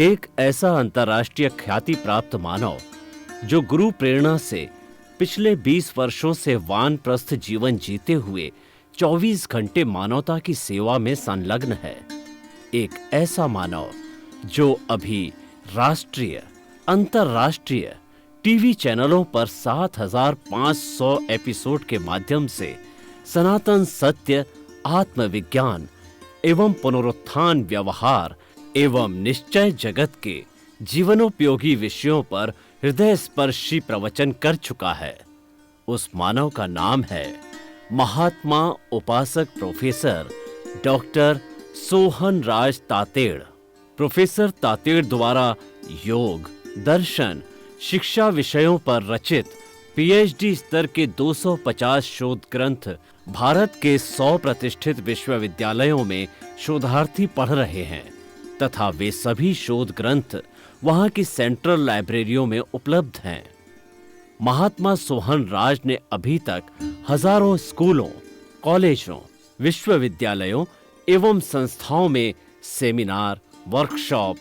एक ऐसा अंतर्राष्ट्रीय ख्याति प्राप्त मानव जो गुरु प्रेरणा से पिछले 20 वर्षों से वानप्रस्थ जीवन जीते हुए 24 घंटे मानवता की सेवा में संलग्न है। एक ऐसा मानव जो अभी राष्ट्रीय, अंतर्राष्ट्रीय टीवी चैनलों पर 7,500 एपिसोड के माध्यम से सनातन सत्य, आत्मविज्ञान एवं पुनरुत्थान, व्यवहार एवं निश्चय जगत के जीवनोपयोगी विषयों पर हृदय स्पर्शी प्रवचन कर चुका है। उस मानव का नाम है महात्मा उपासक प्रोफेसर डॉक्टर सोहन राज तातेड़। प्रोफेसर तातेड़ द्वारा योग, दर्शन, शिक्षा विषयों पर रचित पीएचडी स्तर के 250 शोध ग्रंथ भारत के 100 प्रतिष्ठित विश्वविद्यालयों में शोधार्थी पढ़ रहे हैं तथा वे सभी शोध ग्रंथ वहां की सेंट्रल लाइब्रेरियों में उपलब्ध हैं। महात्मा सोहन राज ने अभी तक हजारों स्कूलों, कॉलेजों, विश्वविद्यालयों एवं संस्थाओं में सेमिनार, वर्कशॉप,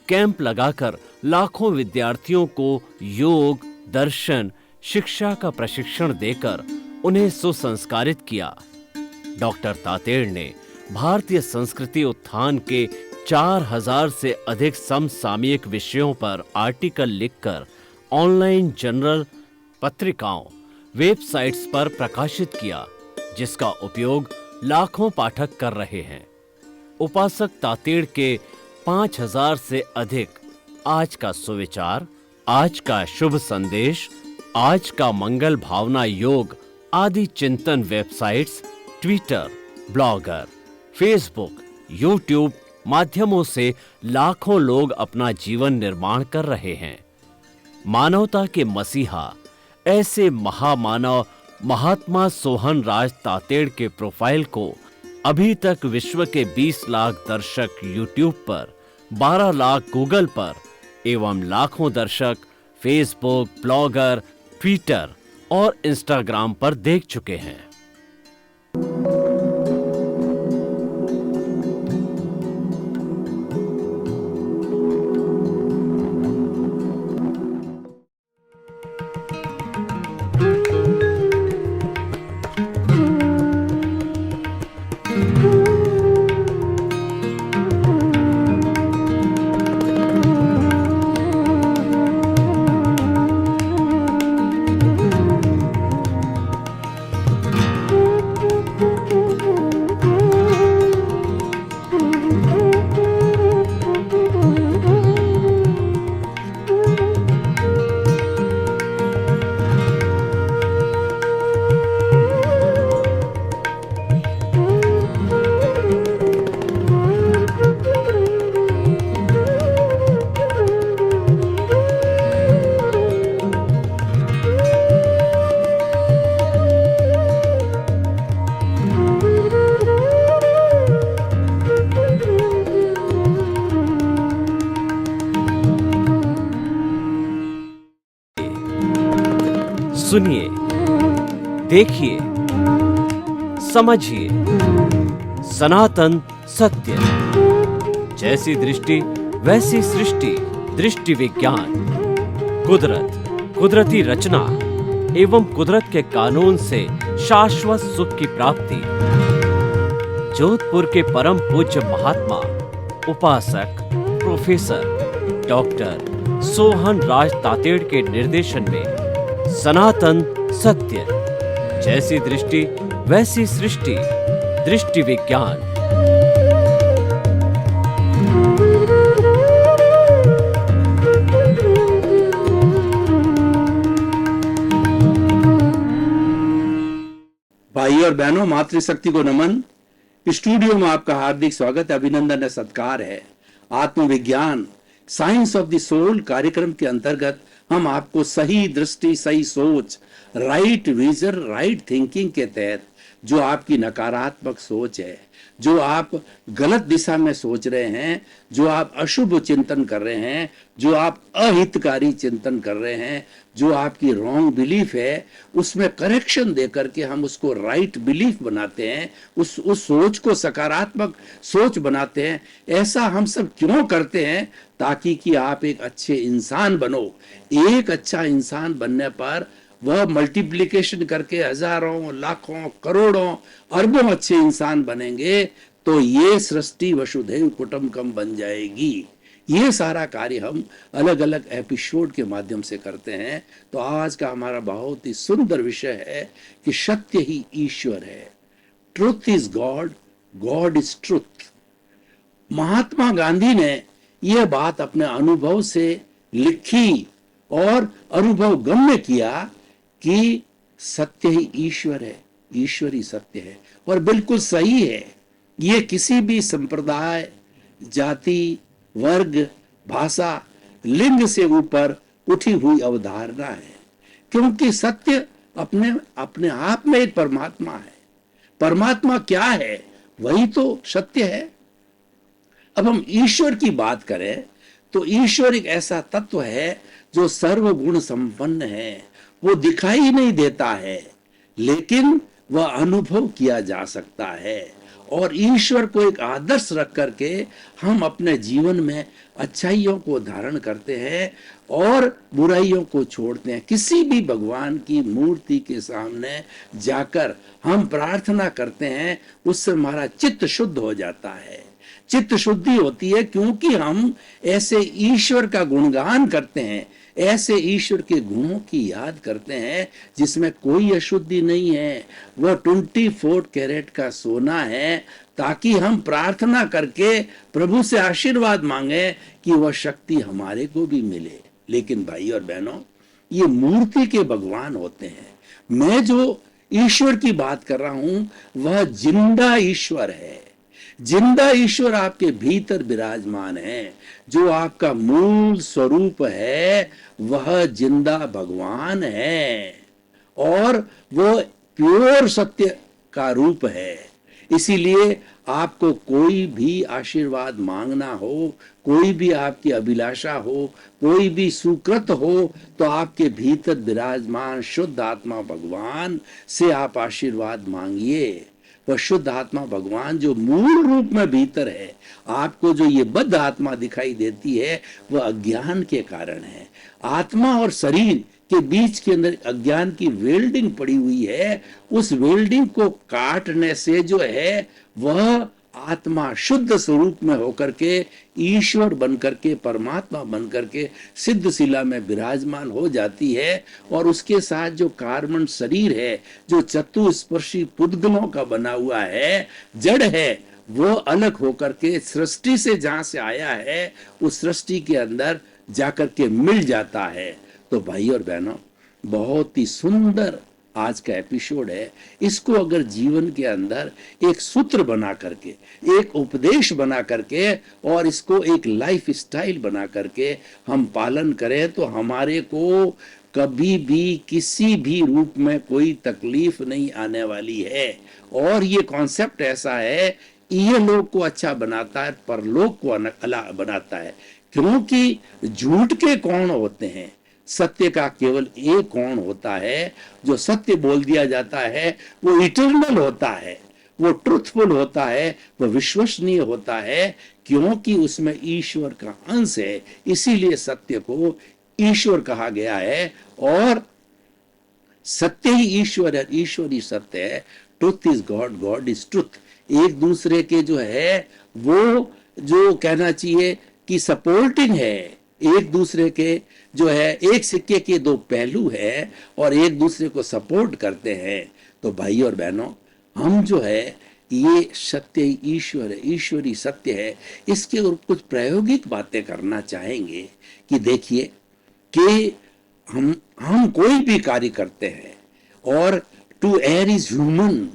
कैंप लगाकर लाखों विद्यार्थियों को योग, दर्शन, शिक्षा का प्रशिक्षण देकर उन्हें सुसंस्कारित किया। डॉक्टर तातेड़ ने भारतीय संस्कृति उत्थान के 4,000 से अधिक समसामयिक विषयों पर आर्टिकल लिखकर ऑनलाइन जर्नल, पत्रिकाओं, वेबसाइट्स पर प्रकाशित किया, जिसका उपयोग लाखों पाठक कर रहे हैं। उपासक तातेड़ के 5,000 से अधिक आज का सुविचार, आज का शुभ संदेश, आज का मंगल भावना योग आदि चिंतन websites, Twitter, blogger, Facebook, YouTube माध्यमों से लाखों लोग अपना जीवन निर्माण कर रहे हैं। मानवता के मसीहा ऐसे महामानव महात्मा सोहन राज तातेड़ के प्रोफाइल को अभी तक विश्व के 20 लाख दर्शक यूट्यूब पर, 12 लाख गूगल पर एवं लाखों दर्शक फेसबुक, ब्लॉगर, ट्विटर और इंस्टाग्राम पर देख चुके हैं। सुनिए, देखिए, समझिए सनातन सत्य। जैसी दृष्टि वैसी सृष्टि, दृष्टि विज्ञान। कुदरत, कुदरती रचना एवं कुदरत के कानून से शाश्वत सुख की प्राप्ति। जोधपुर के परम पूज्य महात्मा उपासक प्रोफेसर डॉक्टर सोहन राज तातेड़ के निर्देशन में सनातन सत्य। जैसी दृष्टि वैसी सृष्टि, दृष्टि विज्ञान। भाई और बहनों, मातृशक्ति को नमन। स्टूडियो में आपका हार्दिक स्वागत, अभिनंदन है, सत्कार है। आत्मविज्ञान, साइंस ऑफ द सोल कार्यक्रम के अंतर्गत हम आपको सही दृष्टि, सही सोच, राइट विजन, राइट थिंकिंग के तहत जो आपकी नकारात्मक सोच है, जो आप गलत दिशा में सोच रहे हैं, जो आप अशुभ चिंतन कर रहे हैं, जो आप अहितकारी चिंतन कर रहे हैं, जो आपकी रॉन्ग बिलीफ है, उसमें करेक्शन दे करके हम उसको राइट बिलीफ बनाते हैं, उस सोच को सकारात्मक सोच बनाते हैं। ऐसा हम सब क्यों करते हैं? ताकि कि आप एक अच्छे इंसान बनो। एक अच्छा इंसान बनने पर वह मल्टीप्लिकेशन करके हजारों, लाखों, करोड़ों, अरबों अच्छे इंसान बनेंगे, तो ये सृष्टि वसुधैव कुटुंबकम बन जाएगी। ये सारा कार्य हम अलग अलग एपिसोड के माध्यम से करते हैं। तो आज का हमारा बहुत ही सुंदर विषय है कि सत्य ही ईश्वर है। Truth is God, God is truth. Mahatma Gandhi ने यह बात अपने अनुभव से लिखी और अनुभव गम्य किया कि सत्य ही ईश्वर है, ईश्वर ही सत्य है। और बिल्कुल सही है। ये किसी भी संप्रदाय, जाति, वर्ग, भाषा, लिंग से ऊपर उठी हुई अवधारणा है, क्योंकि सत्य अपने अपने आप में एक परमात्मा है। परमात्मा क्या है? वही तो सत्य है। अब हम ईश्वर की बात करें तो ईश्वर एक ऐसा तत्व है जो सर्वगुण संपन्न है। वो दिखाई नहीं देता है, लेकिन वह अनुभव किया जा सकता है। और ईश्वर को एक आदर्श रख करके हम अपने जीवन में अच्छाइयों को धारण करते हैं और बुराइयों को छोड़ते हैं। किसी भी भगवान की मूर्ति के सामने जाकर हम प्रार्थना करते हैं, उससे हमारा चित्त शुद्ध हो जाता है। चित्त शुद्धि होती है क्योंकि हम ऐसे ईश्वर का गुणगान करते हैं, ऐसे ईश्वर के गुणों की याद करते हैं जिसमें कोई अशुद्धि नहीं है। वह 24 कैरेट का सोना है, ताकि हम प्रार्थना करके प्रभु से आशीर्वाद मांगे कि वह शक्ति हमारे को भी मिले। लेकिन भाई और बहनों, ये मूर्ति के भगवान होते हैं। मैं जो ईश्वर की बात कर रहा हूं वह जिंदा ईश्वर है। जिंदा ईश्वर आपके भीतर विराजमान है। जो आपका मूल स्वरूप है वह जिंदा भगवान है और वो प्योर सत्य का रूप है। इसीलिए आपको कोई भी आशीर्वाद मांगना हो, कोई भी आपकी अभिलाषा हो, कोई भी सुकृत हो, तो आपके भीतर विराजमान शुद्ध आत्मा भगवान से आप आशीर्वाद मांगिए। वह शुद्ध आत्मा भगवान जो मूल रूप में भीतर है, आपको जो ये बद्ध आत्मा दिखाई देती है वह अज्ञान के कारण है। आत्मा और शरीर के बीच के अंदर अज्ञान की वेल्डिंग पड़ी हुई है। उस वेल्डिंग को काटने से जो है वह आत्मा शुद्ध स्वरूप में होकर के ईश्वर बनकर के, परमात्मा बनकर के सिद्ध शिला में विराजमान हो जाती है। और उसके साथ जो कार्बन शरीर है, जो चतुस्पर्शी पुद्गलों का बना हुआ है, जड़ है, वो अलग होकर के सृष्टि से जहां से आया है उस सृष्टि के अंदर जाकर के मिल जाता है। तो भाई और बहनों, बहुत ही सुंदर आज का एपिसोड है। इसको अगर जीवन के अंदर एक सूत्र बना करके, एक उपदेश बना करके और इसको एक लाइफ स्टाइल बना करके हम पालन करें तो हमारे को कभी भी किसी भी रूप में कोई तकलीफ नहीं आने वाली है। और ये कॉन्सेप्ट ऐसा है, ये लोग को अच्छा बनाता है, परलोक को अलग बनाता है। क्योंकि झूठ के कौन होते हैं? सत्य का केवल एक कौन होता है। जो सत्य बोल दिया जाता है वो इटर्नल होता है, वो ट्रुथफुल होता है, वो विश्वसनीय होता है, क्योंकि उसमें ईश्वर का अंश है। इसीलिए सत्य को ईश्वर कहा गया है। और सत्य ही ईश्वर है, ईश्वर ही सत्य है। Truth is God, God is truth. एक दूसरे के जो है वो जो कहना चाहिए कि सपोर्टिंग है, एक दूसरे के जो है एक सिक्के के दो पहलू है और एक दूसरे को सपोर्ट करते हैं। तो भाई और बहनों, हम जो है ये सत्य ईश्वर है, ईश्वरी सत्य है। इसके ऊपर कुछ प्रायोगिक बातें करना चाहेंगे कि देखिए कि हम कोई भी कार्य करते हैं और टू एयर इज ह्यूमन।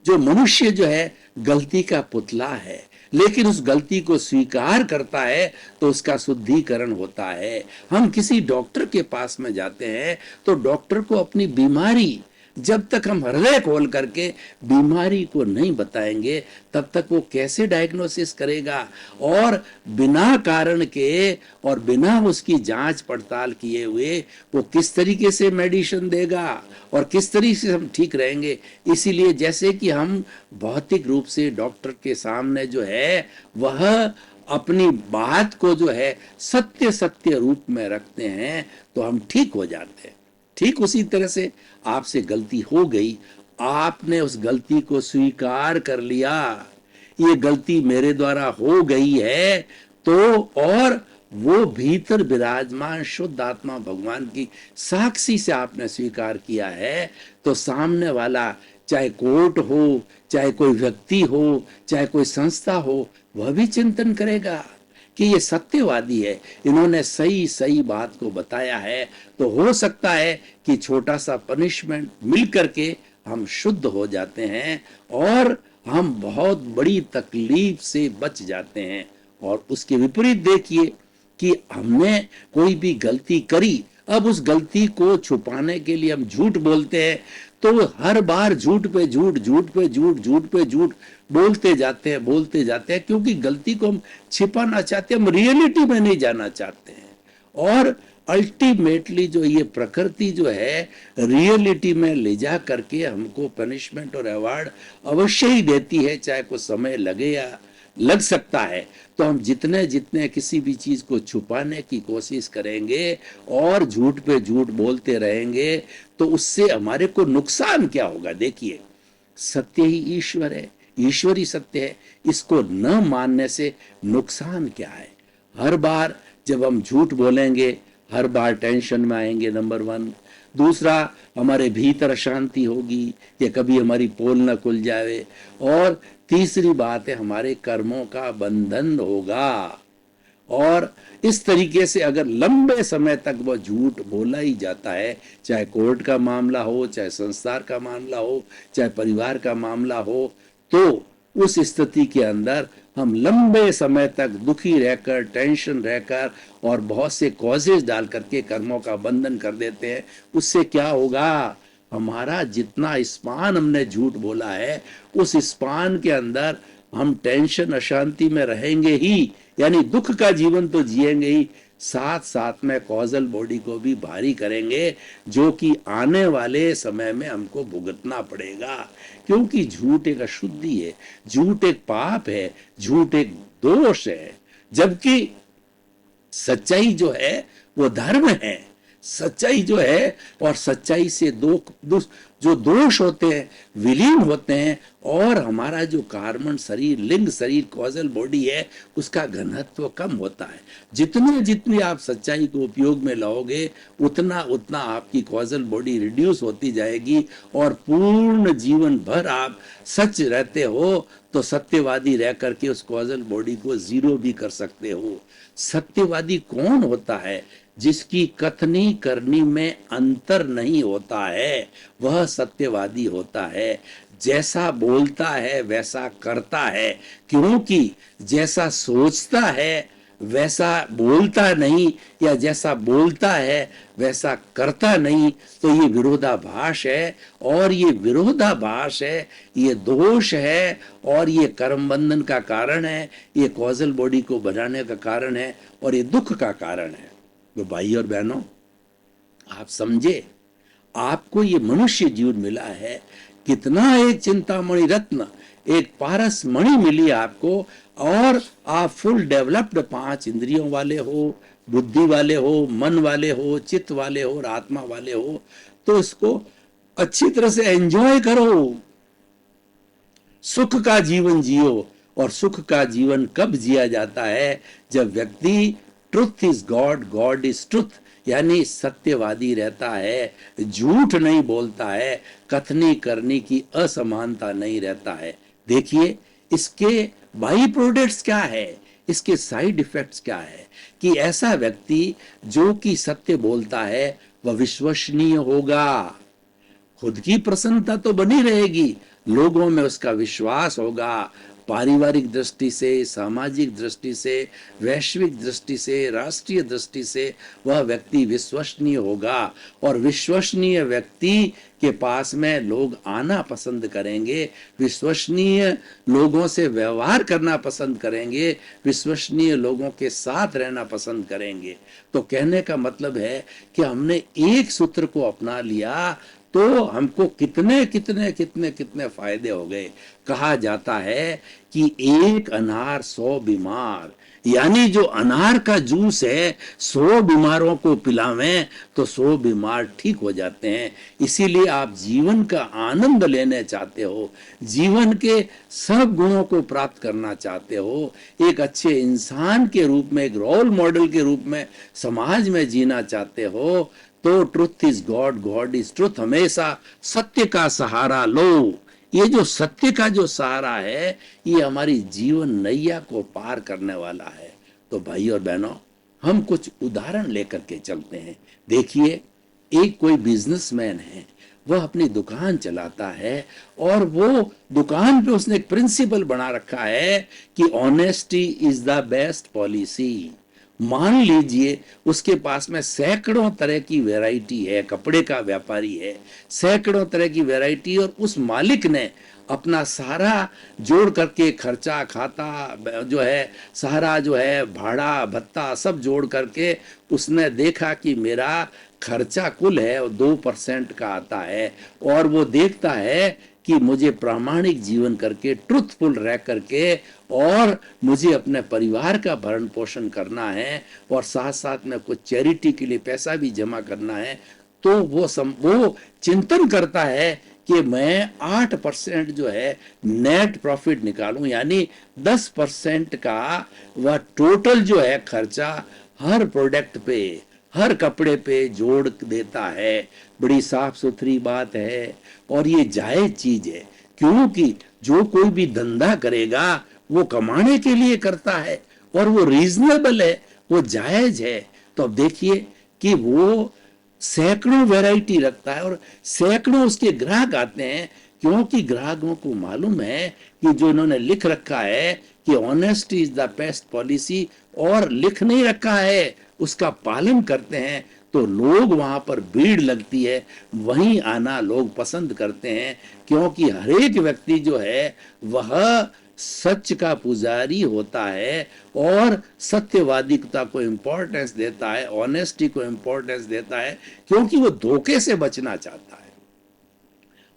जो मनुष्य जो है गलती का पुतला है, लेकिन उस गलती को स्वीकार करता है तो उसका शुद्धिकरण होता है। हम किसी डॉक्टर के पास में जाते हैं तो डॉक्टर को अपनी बीमारी, जब तक हम हृदय खोल करके बीमारी को नहीं बताएंगे तब तक वो कैसे डायग्नोसिस करेगा। और बिना कारण के और बिना उसकी जांच पड़ताल किए हुए वो किस तरीके से मेडिसिन देगा और किस तरीके से हम ठीक रहेंगे। इसीलिए जैसे कि हम भौतिक रूप से डॉक्टर के सामने जो है वह अपनी बात को जो है सत्य सत्य रूप में रखते हैं तो हम ठीक हो जाते हैं। ठीक उसी तरह से आपसे गलती हो गई, आपने उस गलती को स्वीकार कर लिया, ये गलती मेरे द्वारा हो गई है, तो और वो भीतर विराजमान शुद्ध आत्मा भगवान की साक्षी से आपने स्वीकार किया है, तो सामने वाला चाहे कोर्ट हो, चाहे कोई व्यक्ति हो, चाहे कोई संस्था हो, वह भी चिंतन करेगा कि ये सत्यवादी है, इन्होंने सही सही बात को बताया है, तो हो सकता है कि छोटा सा पनिशमेंट मिल करके हम शुद्ध हो जाते हैं और हम बहुत बड़ी तकलीफ से बच जाते हैं। और उसके विपरीत देखिए कि हमने कोई भी गलती करी, अब उस गलती को छुपाने के लिए हम झूठ बोलते हैं, तो हर बार झूठ पे झूठ, झूठ पे झूठ, झूठ पे झूठ बोलते जाते हैं, क्योंकि गलती को हम छिपाना चाहते हैं, हम रियलिटी में नहीं जाना चाहते हैं। और अल्टीमेटली जो ये प्रकृति जो है रियलिटी में ले जा करके हमको पनिशमेंट और अवार्ड अवश्य ही देती है, चाहे कुछ समय लगे या लग सकता है। तो हम जितने जितने किसी भी चीज को छुपाने की कोशिश करेंगे और झूठ पे झूठ बोलते रहेंगे, तो उससे हमारे को नुकसान क्या होगा। देखिए, सत्य ही ईश्वर है, ईश्वर ही सत्य है, इसको न मानने से नुकसान क्या है। हर बार जब हम झूठ बोलेंगे, हर बार टेंशन में आएंगे, नंबर वन। दूसरा, हमारे भीतर अशांति होगी, या कभी हमारी पोल न खुल जाए। और तीसरी बात है, हमारे कर्मों का बंधन होगा। और इस तरीके से अगर लंबे समय तक वह झूठ बोला ही जाता है, चाहे कोर्ट का मामला हो, चाहे संसार का मामला हो, चाहे परिवार का मामला हो, तो उस स्थिति के अंदर हम लंबे समय तक दुखी रहकर, टेंशन रहकर और बहुत से कॉजेज डाल करके कर्मों का बंधन कर देते हैं। उससे क्या होगा, हमारा जितना स्पान हमने झूठ बोला है, उस स्पान के अंदर हम टेंशन अशांति में रहेंगे ही, यानी दुख का जीवन तो जिएंगे ही, साथ साथ में कॉजल बॉडी को भी भारी करेंगे, जो कि आने वाले समय में हमको भुगतना पड़ेगा। क्योंकि झूठ एक अशुद्धि है, झूठ एक पाप है, झूठ एक दोष है, जबकि सच्चाई जो है वो धर्म है। सच्चाई जो है, और सच्चाई से जो दोष होते हैं विलीन होते हैं, और हमारा जो कार्बन शरीर, लिंग शरीर, कॉजल बॉडी है, उसका घनत्व कम होता है। जितने जितनी आप सच्चाई को उपयोग में लाओगे, उतना उतना आपकी कॉजल बॉडी रिड्यूस होती जाएगी, और पूर्ण जीवन भर आप सच रहते हो तो सत्यवादी रह करके उस कॉजल बॉडी को जीरो भी कर सकते हो। सत्यवादी कौन होता है? जिसकी कथनी करनी में अंतर नहीं होता है, वह सत्यवादी होता है। जैसा बोलता है वैसा करता है, क्योंकि जैसा सोचता है वैसा बोलता नहीं, या जैसा बोलता है वैसा करता नहीं, तो ये विरोधाभास है। और ये विरोधाभास है, ये दोष है, और ये कर्म बंधन का कारण है, ये कॉजल बॉडी को बनाने का कारण है, और ये दुख का कारण है। तो भाई और बहनों, आप समझे, आपको ये मनुष्य जीवन मिला है, कितना एक चिंतामणि रत्न, एक पारस मणि मिली आपको, और आप फुल डेवलप्ड 5 इंद्रियों वाले हो, बुद्धि वाले हो, मन वाले हो, चित्त वाले हो और आत्मा वाले हो। तो इसको अच्छी तरह से एंजॉय करो, सुख का जीवन जियो। और सुख का जीवन कब जिया जाता है? जब व्यक्ति truth is God, God is truth, यानी सत्यवादी रहता है, झूठ नहीं बोलता है, कथनी करनी की असमानता नहीं रहता है। देखिए, इसके बाई प्रोडक्ट्स क्या है, इसके साइड इफेक्ट्स क्या है, कि ऐसा व्यक्ति जो कि सत्य बोलता है वह विश्वसनीय होगा। खुद की प्रसन्नता तो बनी रहेगी, लोगों में उसका विश्वास होगा। पारिवारिक दृष्टि से, सामाजिक दृष्टि से, वैश्विक दृष्टि से, राष्ट्रीय दृष्टि से वह व्यक्ति विश्वसनीय होगा। और विश्वसनीय व्यक्ति के पास में लोग आना पसंद करेंगे, विश्वसनीय लोगों से व्यवहार करना पसंद करेंगे, विश्वसनीय लोगों के साथ रहना पसंद करेंगे। तो कहने का मतलब है कि हमने एक सूत्र को अपना लिया तो हमको कितने कितने कितने कितने फायदे हो गए। कहा जाता है कि एक अनार 100 बीमार, यानी जो अनार का जूस है 100 बीमारों को पिलावें तो 100 बीमार ठीक हो जाते हैं। इसीलिए आप जीवन का आनंद लेने चाहते हो, जीवन के सब गुणों को प्राप्त करना चाहते हो, एक अच्छे इंसान के रूप में, एक रोल मॉडल के रूप में समाज में जीना चाहते हो, तो truth is God, God is truth, हमेशा सत्य का सहारा लो। ये जो सत्य का जो सहारा है, ये हमारी जीवन नैया को पार करने वाला है। तो भाई और बहनों, हम कुछ उदाहरण लेकर के चलते हैं। देखिए, एक कोई बिजनेसमैन है, वह अपनी दुकान चलाता है और वो दुकान पे उसने एक प्रिंसिपल बना रखा है कि honesty is the best policy. मान लीजिए उसके पास में सैकड़ों तरह की वैरायटी है, कपड़े का व्यापारी है, सैकड़ों तरह की वैरायटी, और उस मालिक ने अपना सारा जोड़ करके खर्चा खाता जो है, सारा जो है भाड़ा भत्ता सब जोड़ करके उसने देखा कि मेरा खर्चा कुल है और 2% का आता है, और वो देखता है कि मुझे प्रामाणिक जीवन करके, ट्रुथफुल रह करके, और मुझे अपने परिवार का भरण पोषण करना है और साथ साथ में कुछ चैरिटी के लिए पैसा भी जमा करना है, तो वो चिंतन करता है कि मैं 8% जो है नेट प्रॉफिट निकालूं, यानी 10% का वह टोटल जो है खर्चा हर प्रोडक्ट पे, हर कपड़े पे जोड़ देता है। बड़ी साफ सुथरी बात है और ये जायज चीज है, क्योंकि जो कोई भी धंधा करेगा वो कमाने के लिए करता है और वो रीजनेबल है, वो जायज है। तो अब देखिए कि वो सैकड़ों वैरायटी रखता है और सैकड़ों उसके ग्राहक आते हैं, क्योंकि ग्राहकों को मालूम है कि जो इन्होंने लिख रखा है कि honesty is the best policy, और लिख नहीं रखा है उसका पालन करते हैं, तो लोग वहां पर भीड़ लगती है, वहीं आना लोग पसंद करते हैं, क्योंकि हर एक व्यक्ति जो है वह सच का पुजारी होता है और सत्यवादिकता को इंपॉर्टेंस देता है, ऑनेस्टी को इंपॉर्टेंस देता है, क्योंकि वो धोखे से बचना चाहता है।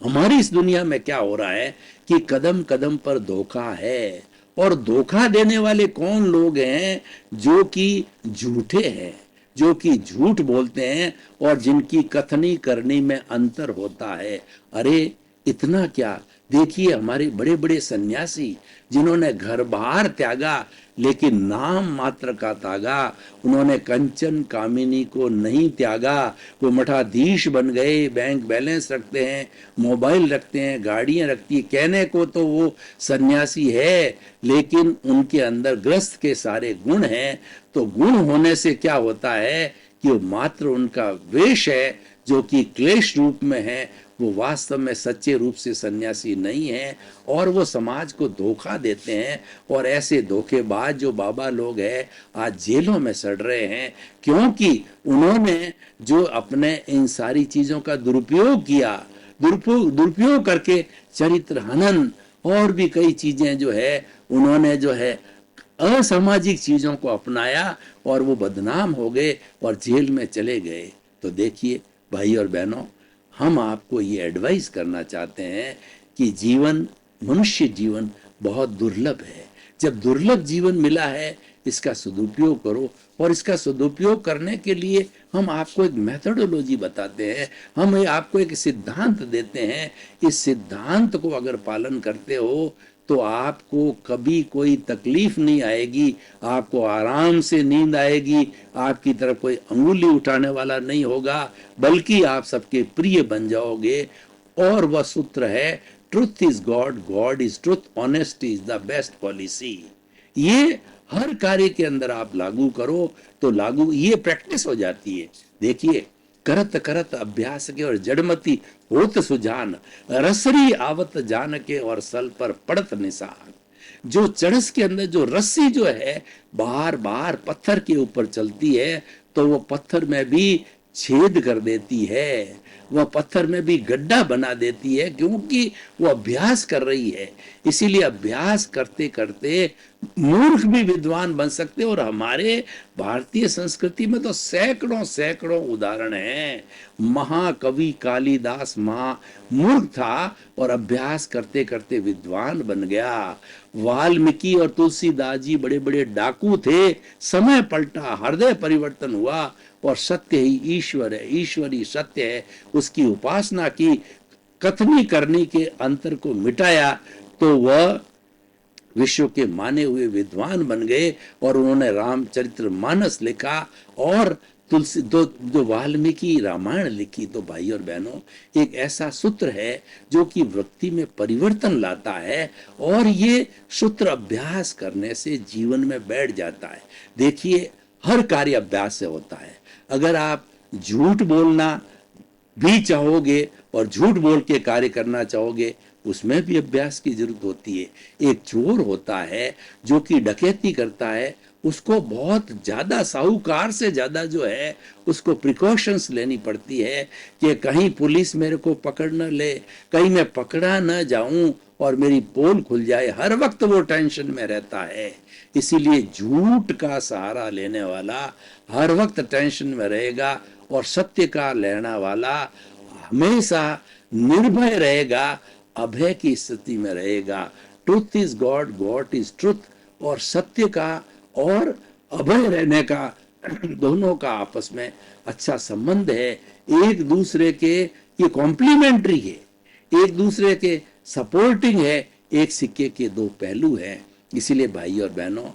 हमारी इस दुनिया में क्या हो रहा है कि कदम कदम पर धोखा है, और धोखा देने वाले कौन लोग हैं? जो कि झूठे हैं, जो कि झूठ बोलते हैं और जिनकी कथनी करनी में अंतर होता है। अरे इतना क्या, देखिए हमारे बड़े बड़े सन्यासी जिन्होंने घर बार त्यागा लेकिन नाम मात्र का त्यागा, उन्होंने कंचन कामिनी को नहीं त्यागा, वो मठाधीश बन गए, बैंक बैलेंस रखते हैं, मोबाइल रखते हैं, गाड़ियां रखती है, कहने को तो वो सन्यासी है लेकिन उनके अंदर ग्रस्त के सारे गुण हैं। तो गुण होने से क्या होता है कि वो मात्र उनका वेश है जो कि क्लेश रूप में है, वो वास्तव में सच्चे रूप से सन्यासी नहीं है, और वो समाज को धोखा देते हैं। और ऐसे धोखेबाज जो बाबा लोग हैं आज जेलों में सड़ रहे हैं, क्योंकि उन्होंने जो अपने इन सारी चीजों का दुरुपयोग किया, दुरुपयोग करके चरित्र हनन और भी कई चीजें जो है उन्होंने जो है असामाजिक चीजों को अपनाया और वो बदनाम हो गए और जेल में चले गए। तो देखिए भाई और बहनों, हम आपको ये एडवाइस करना चाहते हैं कि जीवन, मनुष्य जीवन बहुत दुर्लभ है। जब दुर्लभ जीवन मिला है, इसका सदुपयोग करो, और इसका सदुपयोग करने के लिए हम आपको एक मेथोडोलॉजी बताते हैं, हम आपको एक सिद्धांत देते हैं। इस सिद्धांत को अगर पालन करते हो तो आपको कभी कोई तकलीफ नहीं आएगी, आपको आराम से नींद आएगी, आपकी तरफ कोई अंगुली उठाने वाला नहीं होगा, बल्कि आप सबके प्रिय बन जाओगे। और वह सूत्र है, truth is God, God is truth, honesty is the best policy. ये हर कार्य के अंदर आप लागू करो तो लागू, ये प्रैक्टिस हो जाती है। देखिए, करत करत अभ्यास के और जड़मती होत सुजान, रसरी आवत जान के और सल पर पड़त निशान। जो चरस के अंदर जो रस्सी जो है बार बार पत्थर के ऊपर चलती है तो वो पत्थर में भी छेद कर देती है, वह पत्थर में भी गड्ढा बना देती है, क्योंकि वो अभ्यास कर रही है। इसीलिए अभ्यास करते करते मूर्ख भी विद्वान बन सकते हैं, और हमारे भारतीय संस्कृति में तो सैकड़ों सैकड़ों उदाहरण हैं। महाकवि कालिदास मूर्ख था और अभ्यास करते करते विद्वान बन गया। वाल्मीकि और तुलसीदास जी बड़े बड़े डाकू थे, समय पलटा, हृदय परिवर्तन हुआ और सत्य ही ईश्वर है, ईश्वर ही सत्य है, उसकी उपासना की, कथनी करनी के अंतर को मिटाया तो वह विश्व के माने हुए विद्वान बन गए और उन्होंने रामचरित्र मानस लिखा और तुलसी जो वाल्मीकि रामायण लिखी। तो भाई और बहनों, एक ऐसा सूत्र है जो कि व्यक्ति में परिवर्तन लाता है और ये सूत्र अभ्यास करने से जीवन में बैठ जाता है। देखिए, हर कार्य अभ्यास से होता है। अगर आप झूठ बोलना भी चाहोगे और झूठ बोल के कार्य करना चाहोगे, उसमें भी अभ्यास की जरूरत होती है। एक चोर होता है जो कि डकैती करता है, उसको बहुत ज्यादा, साहूकार से ज्यादा जो है उसको प्रिकॉशंस लेनी पड़ती है कि कहीं पुलिस मेरे को पकड़ न ले, कहीं मैं पकड़ा न जाऊं और मेरी पोल खुल जाए। हर वक्त वो टेंशन में रहता है। इसीलिए झूठ का सहारा लेने वाला हर वक्त टेंशन में रहेगा और सत्य का लेने वाला हमेशा निर्भय रहेगा, अभय की स्थिति में रहेगा। Truth is God, God is truth. और सत्य का और अभय रहने का दोनों का आपस में अच्छा संबंध है। एक दूसरे के ये कॉम्प्लीमेंट्री है, एक दूसरे के सपोर्टिंग है, एक सिक्के के दो पहलू हैं। इसीलिए भाई और बहनों,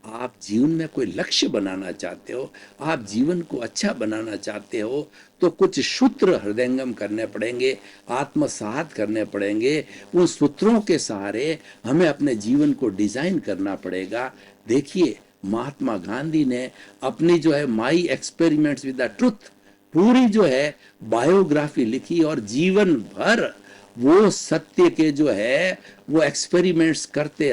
आप जीवन में कोई लक्ष्य बनाना चाहते हो, आप जीवन को अच्छा बनाना चाहते हो, तो कुछ सूत्र हृदयंगम करने पड़ेंगे, आत्मसात करने पड़ेंगे। उन सूत्रों के सहारे हमें अपने जीवन को डिजाइन करना पड़ेगा। देखिए, महात्मा गांधी ने अपनी जो है my experiments with the truth पूरी जो है बायोग्राफी लिखी और जीवन भर वो सत्य के जो है वो एक्सपेरिमेंट्स करते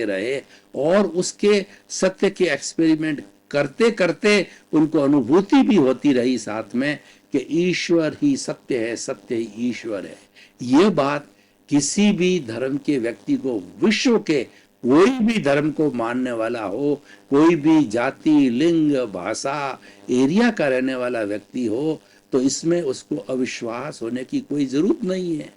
रहे और उसके सत्य के एक्सपेरिमेंट करते करते उनको अनुभूति भी होती रही साथ में कि ईश्वर ही सत्य है, सत्य ही ईश्वर है। ये बात किसी भी धर्म के व्यक्ति को, विश्व के कोई भी धर्म को मानने वाला हो, कोई भी जाति, लिंग, भाषा, एरिया का रहने वाला व्यक्ति हो, तो इसमें उसको अविश्वास होने की कोई जरूरत नहीं है।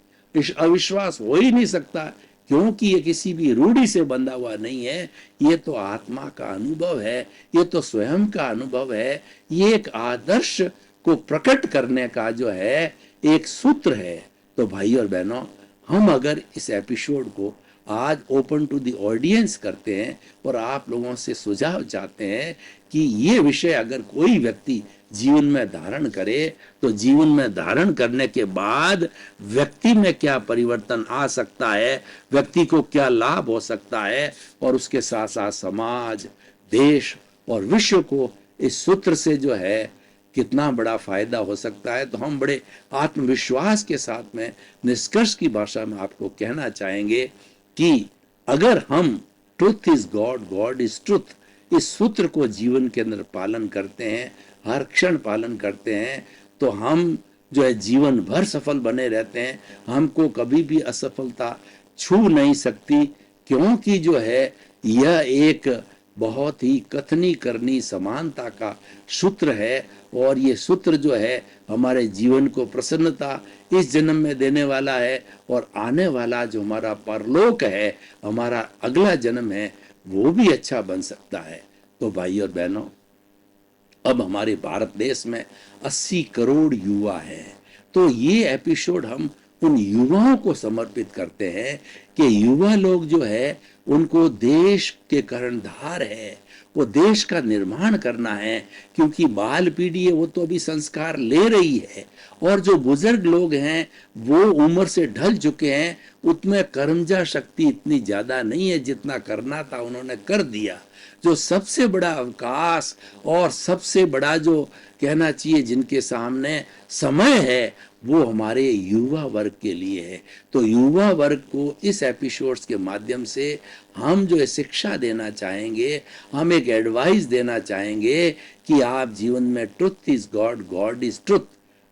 अविश्वास हो ही नहीं सकता, क्योंकि ये किसी भी रूढ़ी से बंधा हुआ नहीं है। ये तो आत्मा का अनुभव है, ये तो स्वयं का अनुभव है, ये एक आदर्श को प्रकट करने का जो है एक सूत्र है। तो भाई और बहनों, हम अगर इस एपिसोड को आज ओपन टू द ऑडियंस करते हैं और आप लोगों से सुझाव चाहते हैं कि ये विषय अगर कोई व्यक्ति जीवन में धारण करे, तो जीवन में धारण करने के बाद व्यक्ति में क्या परिवर्तन आ सकता है, व्यक्ति को क्या लाभ हो सकता है और उसके साथ साथ समाज, देश और विश्व को इस सूत्र से जो है कितना बड़ा फायदा हो सकता है, तो हम बड़े आत्मविश्वास के साथ में निष्कर्ष की भाषा में आपको कहना चाहेंगे कि अगर हम truth is God, God is truth, इस सूत्र को जीवन के अंदर पालन करते हैं, हर क्षण पालन करते हैं, तो हम जो है जीवन भर सफल बने रहते हैं। हमको कभी भी असफलता छू नहीं सकती, क्योंकि जो है यह एक बहुत ही कथनी करनी समानता का सूत्र है और ये सूत्र जो है हमारे जीवन को प्रसन्नता इस जन्म में देने वाला है और आने वाला जो हमारा परलोक है, हमारा अगला जन्म है, वो भी अच्छा बन सकता है। तो भाई और बहनों, अब हमारे भारत देश में 80 करोड़ युवा हैं, तो ये एपिसोड हम उन युवाओं को समर्पित करते हैं कि युवा लोग जो है उनको देश के कर्णधार है, वो देश का निर्माण करना है, क्योंकि बाल पीढ़ी है वो तो अभी संस्कार ले रही है और जो बुजुर्ग लोग हैं वो उम्र से ढल चुके हैं, उतमें कर्मजा शक्ति इतनी ज्यादा नहीं है, जितना करना था उन्होंने कर दिया। जो सबसे बड़ा अवकाश और सबसे बड़ा जो कहना चाहिए जिनके सामने समय है, वो हमारे युवा वर्ग के लिए है। तो युवा वर्ग को इस एपिसोड्स के माध्यम से हम जो है शिक्षा देना चाहेंगे, हम एक एडवाइस देना चाहेंगे कि आप जीवन में truth is God, God is truth,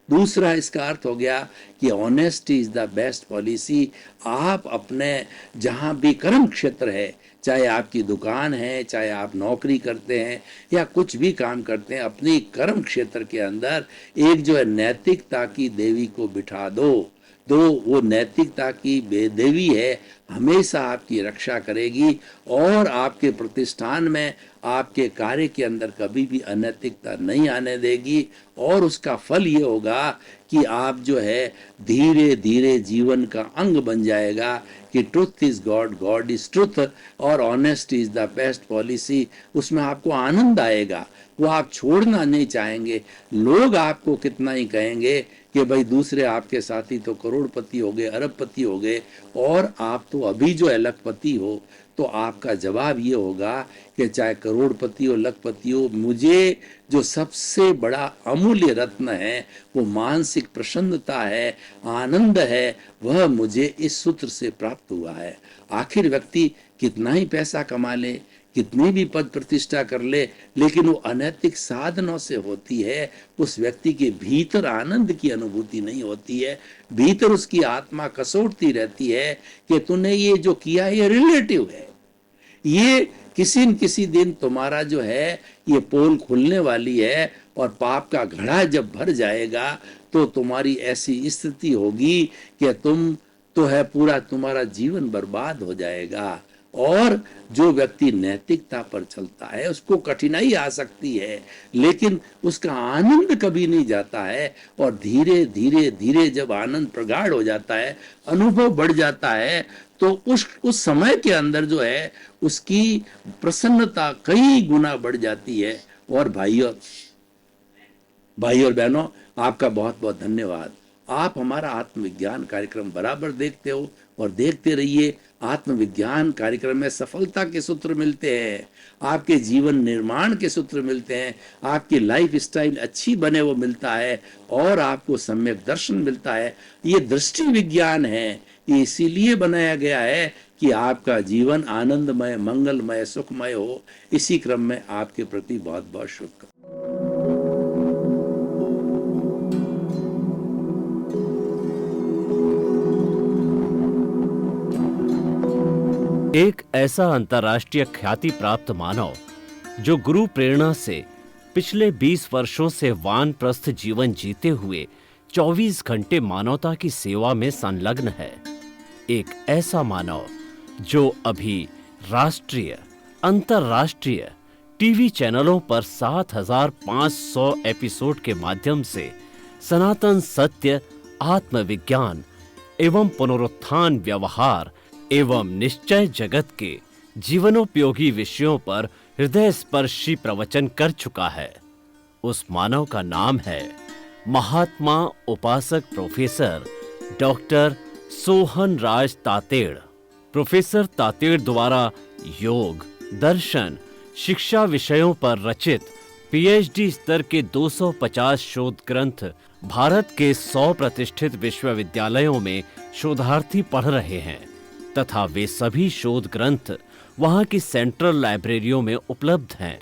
दूसरा इसका अर्थ हो गया कि honesty is the best policy. आप अपने जहाँ भी कर्म क्षेत्र है, चाहे आपकी दुकान है, चाहे आप नौकरी करते हैं या कुछ भी काम करते हैं, अपनी कर्म क्षेत्र के अंदर एक जो है नैतिकता की देवी को बिठा दो। वो नैतिकता की देवी है, हमेशा आपकी रक्षा करेगी और आपके प्रतिष्ठान में, आपके कार्य के अंदर कभी भी अनैतिकता नहीं आने देगी। और उसका फल ये होगा कि आप जो है धीरे धीरे जीवन का अंग बन जाएगा कि truth is God, God is truth और honesty is the best policy. उसमें आपको आनंद आएगा, वो आप छोड़ना नहीं चाहेंगे। लोग आपको कितना ही कहेंगे कि भाई दूसरे आपके साथी तो करोड़पति हो गए, अरबपति हो गए और आप तो अभी जो है लखपति हो, तो आपका जवाब ये होगा कि चाहे करोड़पति हो, लखपति हो, मुझे जो सबसे बड़ा अमूल्य रत्न है वो मानसिक प्रसन्नता है, आनंद है, वह मुझे इस सूत्र से प्राप्त हुआ है। आखिर व्यक्ति कितना ही पैसा कमा ले, कितनी भी पद प्रतिष्ठा कर ले, लेकिन वो अनैतिक साधनों से होती है, उस व्यक्ति के भीतर आनंद की अनुभूति नहीं होती है। भीतर उसकी आत्मा कसौटती रहती है कि तूने ये जो किया ये रिलेटिव है, ये किसी न किसी दिन तुम्हारा जो है ये पोल खुलने वाली है और पाप का घड़ा जब भर जाएगा तो तुम्हारी ऐसी स्थिति होगी कि तुम तो है पूरा तुम्हारा जीवन बर्बाद हो जाएगा। और जो व्यक्ति नैतिकता पर चलता है उसको कठिनाई आ सकती है, लेकिन उसका आनंद कभी नहीं जाता है। और धीरे धीरे धीरे जब आनंद प्रगाढ़ हो जाता है, अनुभव बढ़ जाता है, तो उस समय के अंदर जो है उसकी प्रसन्नता कई गुना बढ़ जाती है। और भाइयों और बहनों, आपका बहुत बहुत धन्यवाद। आप हमारा आत्मविज्ञान कार्यक्रम बराबर देखते हो और देखते रहिए। आत्मविज्ञान कार्यक्रम में सफलता के सूत्र मिलते हैं, आपके जीवन निर्माण के सूत्र मिलते हैं, आपकी लाइफ स्टाइल अच्छी बने वो मिलता है और आपको सम्यक दर्शन मिलता है। ये दृष्टि विज्ञान है, ये इसीलिए बनाया गया है कि आपका जीवन आनंदमय, मंगलमय, सुखमय हो। इसी क्रम में आपके प्रति बहुत बहुत शुभकामनाएं। एक ऐसा अंतर्राष्ट्रीय ख्याति प्राप्त मानव जो गुरु प्रेरणा से पिछले 20 वर्षों से वानप्रस्थ जीवन जीते हुए 24 घंटे मानवता की सेवा में संलग्न है। एक ऐसा मानव जो अभी राष्ट्रीय, अंतर्राष्ट्रीय टीवी चैनलों पर 7,500 एपिसोड के माध्यम से सनातन सत्य, आत्मविज्ञान एवं पुनरुत्थान, व्यवहार एवं निश्चय जगत के जीवनोपयोगी विषयों पर हृदय स्पर्शी प्रवचन कर चुका है। उस मानव का नाम है महात्मा उपासक प्रोफेसर डॉक्टर सोहन राज तातेड़। प्रोफेसर तातेड़ द्वारा योग, दर्शन, शिक्षा विषयों पर रचित पीएचडी स्तर के 250 शोध ग्रंथ भारत के 100 प्रतिष्ठित विश्वविद्यालयों में शोधार्थी पढ़ रहे हैं तथा वे सभी शोध ग्रंथ वहां की सेंट्रल लाइब्रेरियों में उपलब्ध हैं।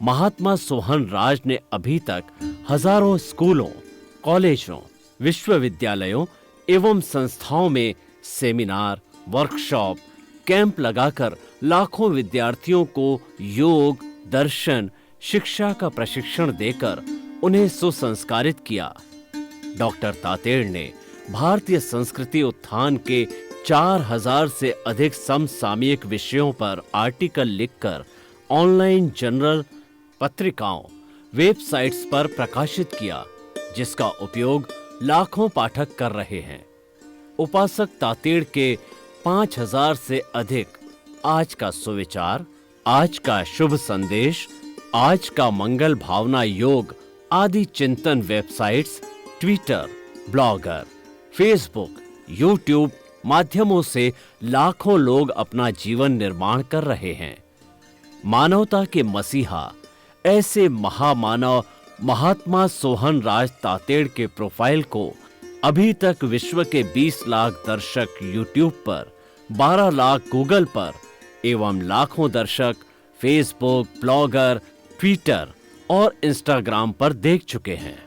महात्मा सोहन राज ने अभी तक हजारों स्कूलों, कॉलेजों, विश्वविद्यालयों एवं संस्थाओं में सेमिनार, वर्कशॉप, कैंप लगाकर लाखों विद्यार्थियों को योग, दर्शन, शिक्षा का प्रशिक्षण देकर उन्हें सुसंस्कारित किया। डॉक्टर तातेड़ ने भारतीय संस्कृति उत्थान के 4000 से अधिक समसामयिक विषयों पर आर्टिकल लिखकर ऑनलाइन जर्नल, पत्रिकाओं, वेबसाइट्स पर प्रकाशित किया, जिसका उपयोग लाखों पाठक कर रहे हैं। उपासक तातेड़ के 5000 से अधिक आज का सुविचार, आज का शुभ संदेश, आज का मंगल भावना योग आदि चिंतन websites, Twitter, blogger, Facebook, YouTube माध्यमों से लाखों लोग अपना जीवन निर्माण कर रहे हैं। मानवता के मसीहा ऐसे महामानव महात्मा सोहन राज तातेड़ के प्रोफाइल को अभी तक विश्व के 20 लाख दर्शक यूट्यूब पर, 12 लाख गूगल पर एवं लाखों दर्शक फेसबुक, ब्लॉगर, ट्विटर और इंस्टाग्राम पर देख चुके हैं।